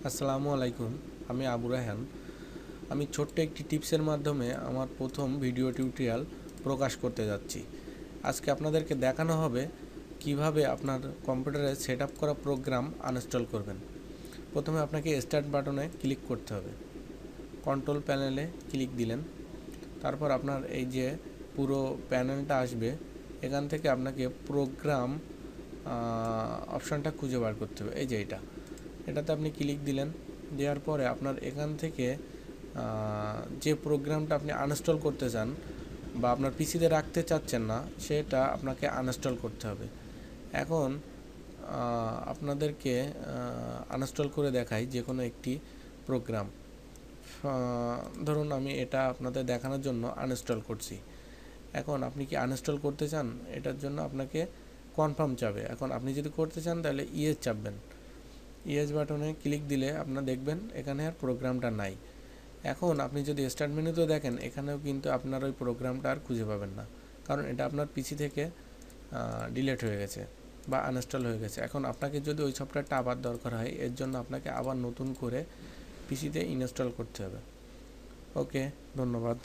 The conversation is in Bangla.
আসসালামু আলাইকুম। আমি আবু রায়হান। আমি ছোট্ট একটি টিপসের মাধ্যমে আমার প্রথম ভিডিও টিউটোরিয়াল প্রকাশ করতে যাচ্ছি। আজকে আপনাদেরকে দেখানো হবে কিভাবে আপনার কম্পিউটারে সেট আপ করা প্রোগ্রাম আনইনস্টল করবেন। প্রথমে আপনাকে স্টার্ট বাটনে ক্লিক করতে হবে। কন্ট্রোল প্যানেলে ক্লিক দিলেন। তারপর আপনার এই যে পুরো প্যানেলটা আসবে, এখান থেকে আপনাকে প্রোগ্রাম অপশানটা খুঁজে বার করতে হবে। এই যে এটাতে আপনি ক্লিক দিলেন। দেওয়ার পরে আপনার এখান থেকে যে প্রোগ্রামটা আপনি আনইনস্টল করতে চান বা আপনার পিসিতে রাখতে চাচ্ছেন না, সেটা আপনাকে আনইনস্টল করতে হবে। এখন আপনাদেরকে আনইনস্টল করে দেখাই যে কোনো একটি প্রোগ্রাম। ধরুন আমি এটা আপনাদের দেখানোর জন্য আনইনস্টল করছি। এখন আপনি কি আনইনস্টল করতে চান? এটার জন্য আপনাকে কনফার্ম চাবে। এখন আপনি যদি করতে চান তাহলে ইয়েস চাপবেন। ইয়েস বাটনে ক্লিক দিলে আপনারা দেখবেন এখানে আর প্রোগ্রামটা নাই। এখন আপনি যদি স্টার্ট মেনুতেও দেখেন, এখানেও কিন্তু আপনার ওই প্রোগ্রামটা আর খুঁজে পাবেন না, কারণ এটা আপনার পিসি থেকে ডিলিট হয়ে গেছে বা আনইনস্টল হয়ে গেছে। এখন আপনাকে যদি ওই সফটওয়্যারটা আবার দরকার হয়, এর জন্য আপনাকে আবার নতুন করে পিসিতে ইনস্টল করতে হবে। ওকে, ধন্যবাদ।